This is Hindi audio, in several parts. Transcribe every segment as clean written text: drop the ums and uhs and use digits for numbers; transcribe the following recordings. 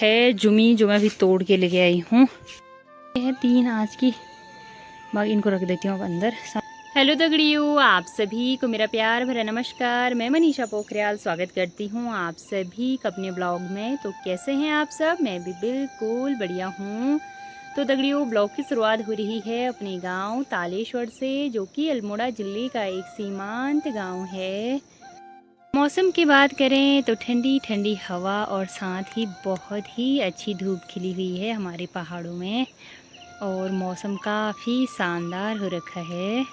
है जुमी जो मैं अभी तोड़ के लेके आई हूँ। ये है 3 आज की। बाकी इनको रख देती हूँ अब अंदर। हेलो दगड़ियों, आप सभी को मेरा प्यार भरा नमस्कार। मैं मनीषा पोखरियाल स्वागत करती हूँ आप सभी का अपने ब्लॉग में। तो कैसे हैं आप सब? मैं भी बिल्कुल बढ़िया हूँ। तो दगड़ियों, ब्लॉग की शुरुआत हो रही है अपने गांव तालेश्वर से, जो कि अल्मोड़ा ज़िले का एक सीमांत गांव है। मौसम की बात करें तो ठंडी ठंडी हवा और साथ ही बहुत ही अच्छी धूप खिली हुई है हमारे पहाड़ों में, और मौसम काफ़ी शानदार हो रखा है।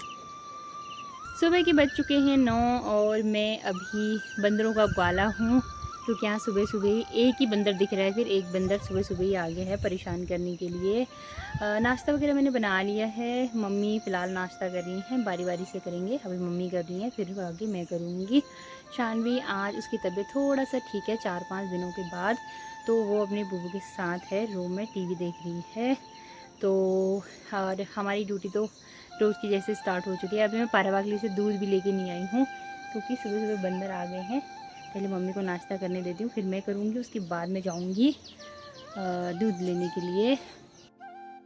सुबह के बज चुके हैं 9 और मैं अभी बंदरों का ग्वाला हूँ, क्योंकि यहाँ सुबह सुबह एक ही बंदर दिख रहा है। फिर एक बंदर सुबह सुबह ही आ गया है परेशान करने के लिए। नाश्ता वगैरह मैंने बना लिया है। मम्मी फ़िलहाल नाश्ता कर रही हैं, बारी बारी से करेंगे। अभी मम्मी कर रही हैं, फिर आगे मैं करूँगी। शानवी आज उसकी तबीयत थोड़ा सा ठीक है 4-5 दिनों के बाद, तो वो अपने बुबू के साथ है, रूम में टीवी देख रही है। तो और हमारी ड्यूटी तो रोज़ की जैसे स्टार्ट हो चुकी है। अभी मैं पारावागली से दूध भी लेके नहीं आई हूँ, क्योंकि सुबह सुबह बंदर आ गए हैं। पहले मम्मी को नाश्ता करने देती हूँ, फिर मैं करूँगी। उसके बाद में जाऊँगी दूध लेने के लिए।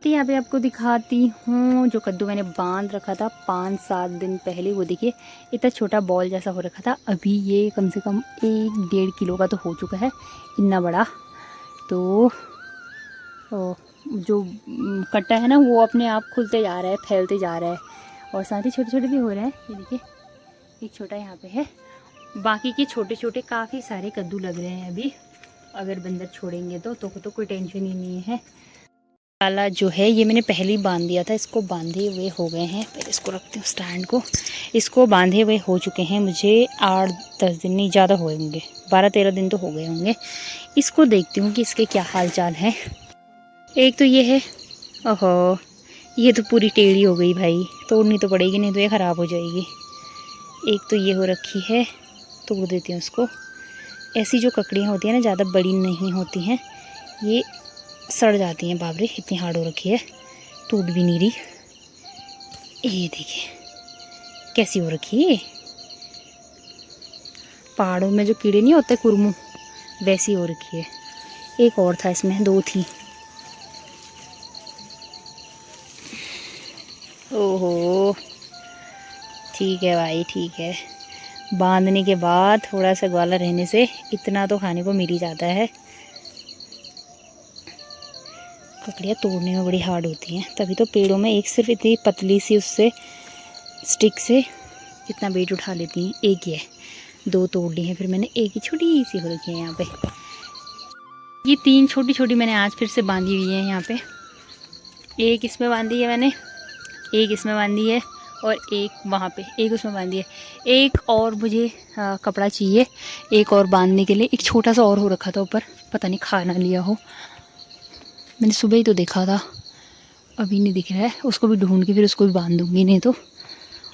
तो यहाँ पे आपको दिखाती हूँ जो कद्दू मैंने बांध रखा था 5-7 दिन पहले। वो देखिए इतना छोटा बॉल जैसा हो रखा था, अभी ये कम से कम 1-1.5 किलो का तो हो चुका है, इतना बड़ा। तो जो कट्टा है ना, वो अपने आप खुलते जा रहा है, फैलते जा रहा है, और साथ ही छोटे छोटे भी हो रहे हैं। ये देखिए एक छोटा यहाँ पे है, बाकी के छोटे छोटे काफ़ी सारे कद्दू लग रहे हैं अभी। अगर बंदर छोड़ेंगे तो कोई टेंशन ही नहीं है। काला जो है ये मैंने पहले ही बांध दिया था, इसको बांधे हुए हो गए हैं। पहले इसको रखती हूँ स्टैंड को। इसको बांधे हुए हो चुके हैं मुझे 8-10 दिन, नहीं ज़्यादा हुए होंगे, 12-13 दिन तो हो गए होंगे। इसको देखती हूँ कि इसके क्या हाल चाल है। एक तो ये है, ओहो ये तो पूरी टेढ़ी हो गई भाई, तोड़नी तो पड़ेगी, नहीं तो ये ख़राब हो जाएगी। एक तो ये हो रखी है, तोड़ देती हूँ इसको। ऐसी जो ककड़ियाँ होती हैं ना, ज़्यादा बड़ी नहीं होती हैं, ये सड़ जाती हैं। बाबरे इतनी हार्ड हो रखी है, टूट भी नहीं रही। ये देखिए कैसी हो रखी है। पहाड़ों में जो कीड़े नहीं होते कुरमू, वैसी हो रखी है। एक और था इसमें, 2 थी। ओहो ठीक है भाई, ठीक है। बांधने के बाद थोड़ा सा ग्वाला रहने से इतना तो खाने को मिल ही जाता है। ककड़ियाँ तोड़ने में बड़ी हार्ड होती हैं, तभी तो पेड़ों में एक सिर्फ इतनी पतली सी उससे स्टिक से इतना वेट उठा लेती हैं। एक ही है, 2 तोड़ ली हैं फिर मैंने, एक ही छोटी सी हो रखी है यहाँ पे। ये 3 छोटी छोटी मैंने आज फिर से बांधी हुई है यहाँ पे। एक इसमें बांधी है मैंने, एक इसमें बांधी है, और एक वहाँ पे, एक उसमें बांधी है। एक और मुझे कपड़ा चाहिए एक और बांधने के लिए। एक छोटा सा और हो रखा था ऊपर, पता नहीं खा ना लिया हो। मैंने सुबह ही तो देखा था, अभी नहीं दिख रहा है। उसको भी ढूंढ के फिर उसको भी बांध दूँगी नहीं तो।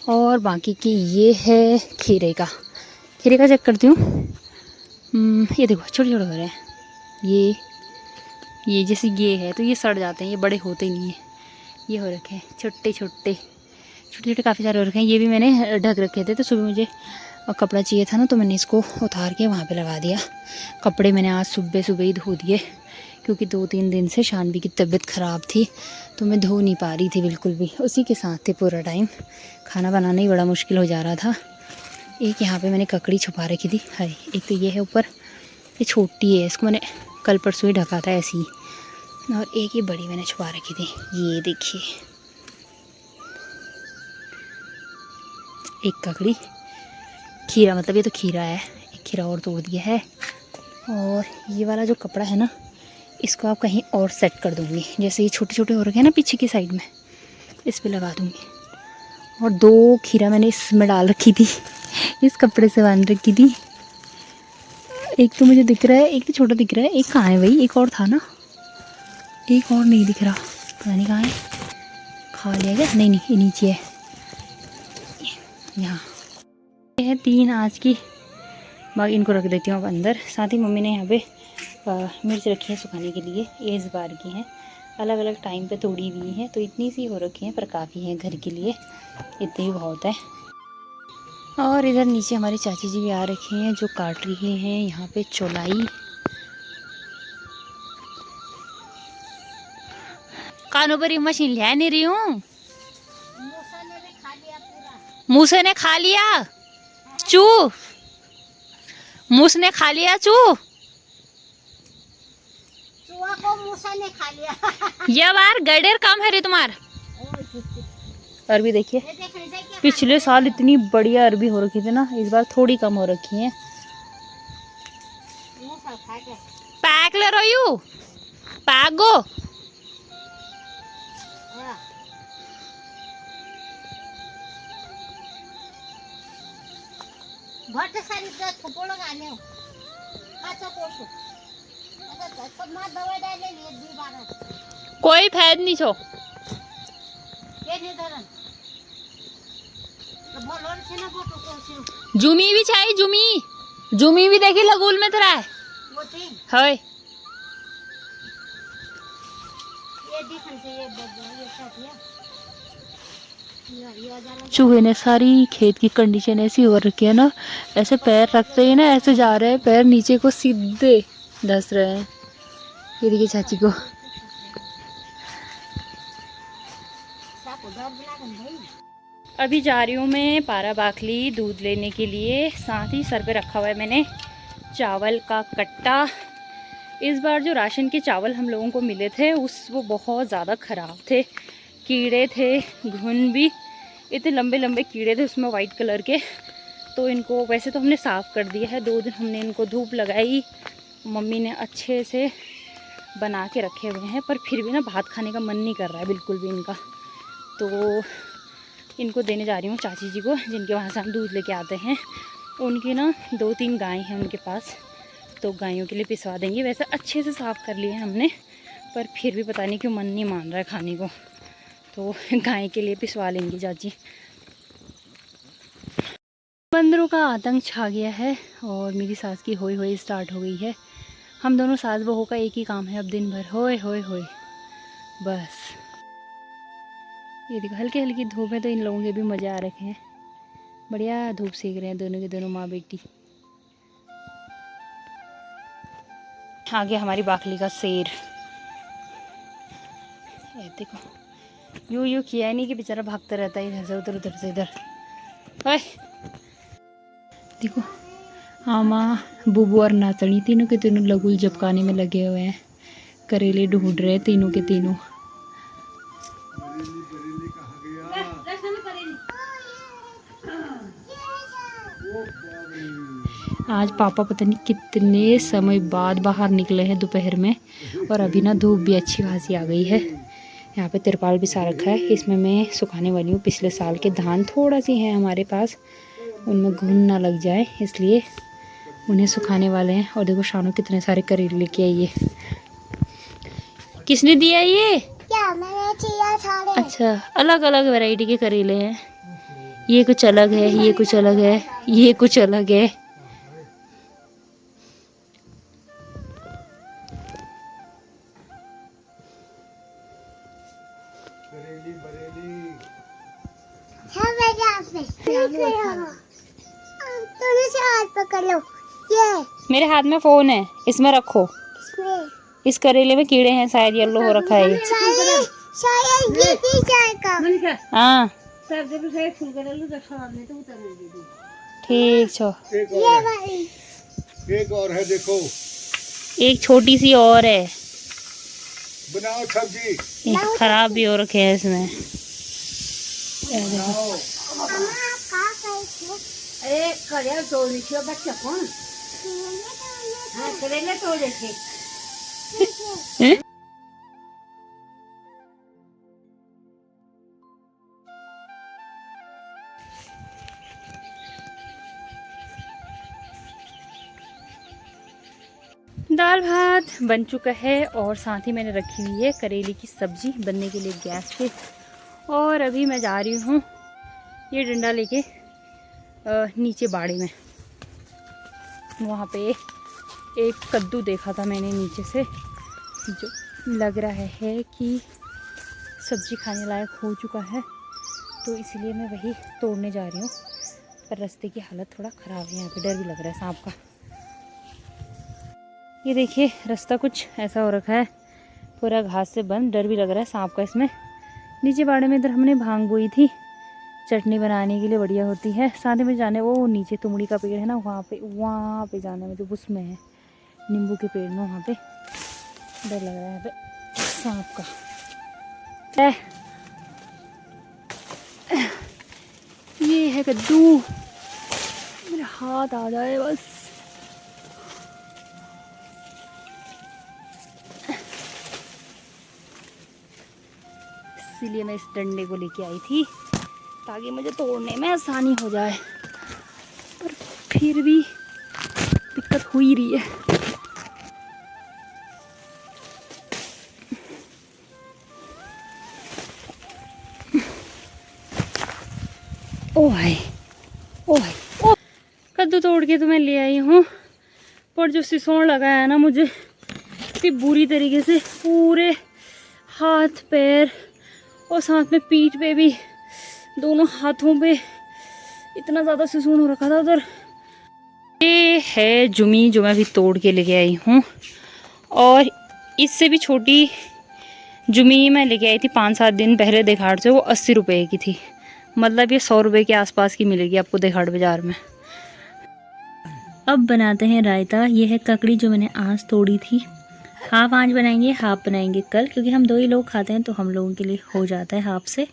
और बाकी की ये है खीरे का चेक करती हूँ। ये देखो छोटे छोटे हो रहे हैं। ये जैसे ये है तो ये सड़ जाते हैं, ये बड़े होते नहीं हैं। ये हो रखे हैं छोटे छोटे काफ़ी सारे हो रखे हैं। ये भी मैंने ढक रखे थे, तो सुबह मुझे कपड़ा चाहिए था ना, तो मैंने इसको उतार के वहाँ पे लगा दिया। कपड़े मैंने आज सुबह सुबह ही धो दिए, क्योंकि 2-3 दिन से शानवी की तबीयत ख़राब थी, तो मैं धो नहीं पा रही थी बिल्कुल भी। उसी के साथ थे पूरा टाइम, खाना बनाना ही बड़ा मुश्किल हो जा रहा था। एक यहाँ पे मैंने ककड़ी छुपा रखी थी, हाय। एक तो ये है ऊपर, ये छोटी है, इसको मैंने कल परसों ही ढका था ऐसी ही। और एक ये बड़ी मैंने छुपा रखी थी, ये देखिए एक ककड़ी। खीरा, मतलब ये तो खीरा है, एक खीरा और तोड़ दिया है। और ये वाला जो कपड़ा है ना, इसको आप कहीं और सेट कर दूँगी। जैसे ये छोटे छोटे हो रखे हैं ना पीछे की साइड में, इस पे लगा दूँगी। और 2 खीरा मैंने इसमें डाल रखी थी, इस कपड़े से बांध रखी थी। एक तो मुझे दिख रहा है, एक तो छोटा दिख रहा है। एक कहाँ है भाई? एक और था ना, एक और नहीं दिख रहा, पता नहीं कहाँ है। खा लिया क्या? नहीं, ये नीचे है, यहाँ। ये है 3 आज की। बाकी इनको रख देती हूँ अब अंदर। साथ ही मम्मी ने यहाँ पे मिर्च रखी है सुखाने के लिए, ये इस बार की हैं, अलग अलग टाइम पे तोड़ी हुई हैं, तो इतनी सी हो रखी हैं, पर काफ़ी हैं घर के लिए, इतनी ही बहुत है। और इधर नीचे हमारी चाची जी भी आ रखी हैं, जो काट रही हैं यहाँ पे चौलाई। कानों पर ये मशीन ले नहीं रही हूँ। मूसे ने खा लिया चू, मूस ने खा लिया चू, चूहा को मूसा ने खा लिया। ये बार गडेर काम है रे तुम्हार। अरबी देखिए, पिछले साल इतनी बढ़िया अरबी हो रखी थी ना, इस बार थोड़ी कम हो रखी है। पैक ले रही हूँ, पैक गो। भट्ट सारी थोपोड़ो गाने हो काचा कोसो अच्छा सब मां दवाई डाले लिए दी बार कोई फैद नहीं छो के नहीं धरन तो बोलोन से ना फोटो कोसो जुमी भी चाहिए, जुमी, जुमी भी देखी लगुल में तेरा है वो थी हाय। ये दिखन से ये साथिया चूहे ने सारी खेत की कंडीशन ऐसी हो रखी है ना, ऐसे पैर रखते ही ना ऐसे जा रहे हैं, पैर नीचे को सीधे धस रहे हैं। ये देखिए चाची को। अभी जा रही हूँ मैं पारा बाखली दूध लेने के लिए, साथ ही सर पे रखा हुआ है मैंने चावल का कट्टा। इस बार जो राशन के चावल हम लोगों को मिले थे वो बहुत ज़्यादा ख़राब थे, कीड़े थे, घुन भी, इतने लंबे लंबे कीड़े थे उसमें वाइट कलर के। तो इनको वैसे तो हमने साफ़ कर दिया है, 2 दिन हमने इनको धूप लगाई, मम्मी ने अच्छे से बना के रखे हुए हैं, पर फिर भी ना भात खाने का मन नहीं कर रहा है बिल्कुल भी इनका। तो इनको देने जा रही हूँ चाची जी को, जिनके वहाँ से हम दूध लेके आते हैं। उनकी ना 2-3 गाय हैं उनके पास, तो गायों के लिए पिसवा देंगे। वैसे अच्छे से साफ़ कर लिए हैं हमने, पर फिर भी पता नहीं क्यों मन नहीं मान रहा है खाने को, तो गाय के लिए पिसवा लेंगे चाची। बंदरों का आतंक छा गया है और मेरी सास की होई होई स्टार्ट हो गई है। हम दोनों सास बहू का एक ही काम है अब दिन भर, होए होए होए बस। ये देखो हल्की हल्की धूप है तो इन लोगों के भी मज़े आ रखे हैं, बढ़िया धूप सेक रहे हैं दोनों के दोनों माँ बेटी। आगे हमारी बाखली का शेर, ये देखो यूं किया नहीं कि बेचारा भागता रहता है इधर से उधर से इधर। ओए देखो आमा, बुबू और नाचनी तीनों के तीनों लगुल जपकाने में लगे हुए हैं, करेले ढूंढ रहे हैं तीनों के तीनों। आज पापा पता नहीं कितने समय बाद बाहर निकले हैं दोपहर में, और अभी ना धूप भी अच्छी खासी आ गई है। यहाँ पे तिरपाल भी सा रखा है, इसमें मैं सुखाने वाली हूँ। पिछले साल के धान थोड़ा सी हैं हमारे पास, उनमें घुन ना लग जाए इसलिए उन्हें सुखाने वाले हैं। और देखो शानू कितने सारे करेले लेके आई है। किसने दिया ये? क्या मैंने चिया सारे। अच्छा, अलग अलग वैरायटी के करेले हैं, ये कुछ अलग है, ये कुछ अलग है, ये कुछ अलग है। पकड़ लो, ये मेरे हाथ में फोन है, इसमें रखो। इस करेले में कीड़े हैं शायद, येलो हो रखा है शायद ये भी जाएगा। हाँ ठीक छो। एक और है देखो, एक छोटी सी और है, बनाओ सब्जी। खराब भी हो रखे हैं इसमें। करेले तोड़ लिखियो बच्चा कौन? हाँ करेले तोड़े थे। दाल भात बन चुका है और साथ ही मैंने रखी हुई है करेले की सब्जी बनने के लिए गैस पे। और अभी मैं जा रही हूँ ये डंडा लेके नीचे बाड़ी में। वहाँ पे एक कद्दू देखा था मैंने नीचे से, जो लग रहा है कि सब्जी खाने लायक हो चुका है, तो इसलिए मैं वही तोड़ने जा रही हूँ। पर रास्ते की हालत थोड़ा ख़राब है, यहाँ पे डर भी लग रहा है सांप का। ये देखिए रास्ता कुछ ऐसा हो रखा है, पूरा घास से बंद, डर भी लग रहा है सांप का इसमें। नीचे बाड़े में इधर हमने भांग बोई थी, चटनी बनाने के लिए बढ़िया होती है। साथ में जाने वो नीचे तुमड़ी का पेड़ है ना, वहाँ पे जाने में, जो उसमें है नींबू के पेड़ में, वहाँ पे डर लग रहा है यहाँ पे सांप का। ये है कद्दू, मेरे हाथ आ जाए बस। इसीलिए मैं इस डंडे को लेके आई थी ताकि मुझे तोड़ने में आसानी हो जाए, पर फिर भी दिक्कत हो ही रही है। ओ भाई, ओ भाई, ओ कद्दू तोड़ के तो मैं ले आई हूँ, पर जो सिसोड़ लगा है ना मुझे इतनी बुरी तरीके से, पूरे हाथ पैर और साथ में पीठ पे भी, दोनों हाथों पे इतना ज़्यादा सिसोड़ हो रखा था उधर। ये है जुमी जो मैं अभी तोड़ के लेके आई हूँ, और इससे भी छोटी जुमी मैं लेके आई थी 5-7 दिन पहले देखाड़ से, वो 80 रुपये की थी। मतलब ये 100 रुपये के आसपास की मिलेगी आपको देखाड़ बाज़ार में। अब बनाते हैं रायता। ये है ककड़ी जो मैंने आज तोड़ी थी, हाफ आज बनाएंगे, हाफ बनाएंगे कल, क्योंकि हम 2 ही लोग खाते हैं तो हम लोगों के लिए हो जाता है हाफ से।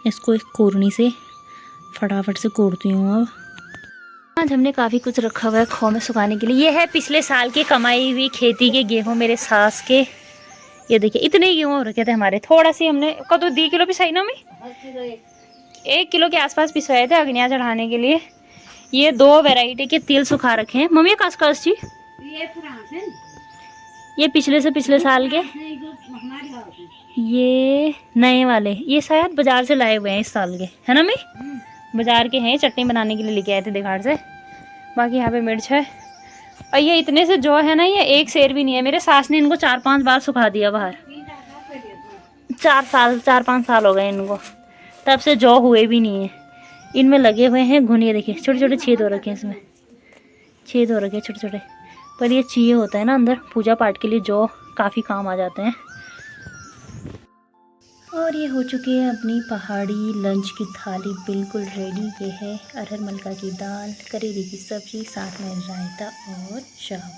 इसको एक कोरनी से फटाफट से कोड़ती हूँ। अब आज हमने काफ़ी कुछ रखा हुआ है खो में सुखाने के लिए। ये है पिछले साल की कमाई हुई खेती के गेहूँ मेरे सास के। ये देखिए इतने ही गेहूँ हो रखे थे हमारे, थोड़ा सी हमने कदू 2 किलो पिसाई ना, मैं 1 किलो के आसपास पिसवाए थे अग्निया चढ़ाने के लिए। ये 2 वैरायटी के तिल सुखा रखे हैं मम्मी। कस जी ये पिछले से पिछले साल के, ये नए वाले, ये शायद बाजार से लाए हुए हैं इस साल के, है ना मैं? बाजार के हैं, चटनी बनाने के लिए लेके आए थे देखाड़ से। बाकी यहाँ पे मिर्च है, और ये इतने से जो है ना, ये एक सेर भी नहीं है। मेरे सास ने इनको 4-5 बार सुखा दिया बाहर। 4-5 साल हो गए इनको, तब से जौ हुए भी नहीं है। इनमें लगे हुए हैं घुन, ये देखिए छोटे छोटे छेद हो रखे हैं, इसमें छेद हो रखे हैं छोटे छोटे, पर ये चाहिए होता है ना अंदर पूजा पाठ के लिए, जौ काफ़ी काम आ जाते हैं। और ये हो चुकी है अपनी पहाड़ी लंच की थाली बिल्कुल रेडी। ये है अरहर मलका की दाल, करेले की सब्जी, साथ में रायता और चावल।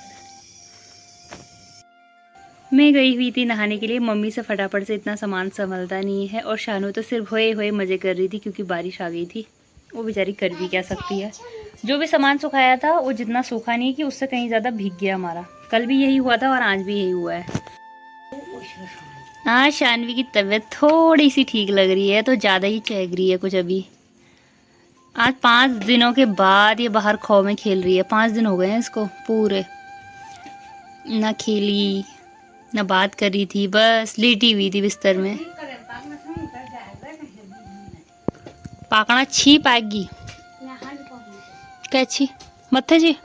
मैं गई हुई थी नहाने के लिए, मम्मी से फटाफट से इतना सामान संभलता नहीं है, और शानू तो सिर्फ होए होए मज़े कर रही थी क्योंकि बारिश आ गई थी। वो बेचारी कर भी क्या सकती है। जो भी सामान सुखाया था वो जितना सूखा नहीं कि उससे कहीं ज़्यादा भीग गया हमारा। कल भी यही हुआ था और आज भी यही हुआ है। हाँ, शानवी की तबीयत थोड़ी सी ठीक लग रही है, तो ज़्यादा ही चहक रही है कुछ अभी। आज 5 दिनों के बाद ये बाहर खो में खेल रही है। 5 दिन हो गए हैं इसको पूरे, ना खेली ना बात कर रही थी, बस लेटी हुई थी बिस्तर में। पाकना छी पाएगी क्या छी मत्थे जी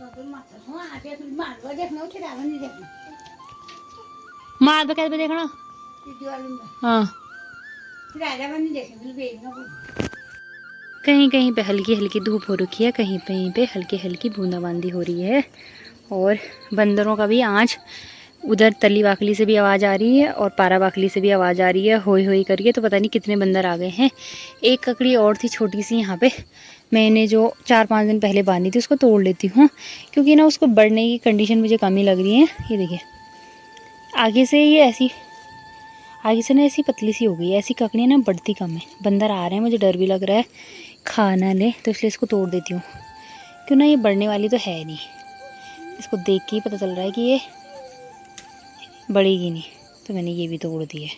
मार बकैत पे देखना। हाँ, कहीं कहीं पे हल्की हल्की धूप हो रखी है, कहीं कहीं पे हल्की हल्की बूंदाबांदी हो रही है। और बंदरों का भी आज उधर तली वाकली से भी आवाज़ आ रही है और पारा वाकली से भी आवाज़ आ रही है, होई होई करके। तो पता नहीं कितने बंदर आ गए हैं। एक ककड़ी और थी छोटी सी यहाँ पे, मैंने जो 4-5 दिन पहले बांधी थी उसको तोड़ लेती हूँ, क्योंकि ना उसको बढ़ने की कंडीशन मुझे कम ही लग रही है। ये देखिए आगे से ये ऐसी, आगे से ना ऐसी पतली सी हो गई है। ऐसी ककड़ियाँ ना बढ़ती कम है। बंदर आ रहे हैं, मुझे डर भी लग रहा है खा ना ले, तो इसलिए इसको तोड़ देती हूँ। क्यों ना ये बढ़ने वाली तो है नहीं, इसको देख के ही पता चल रहा है कि ये बढ़ेगी नहीं, तो मैंने ये भी तोड़ दी है।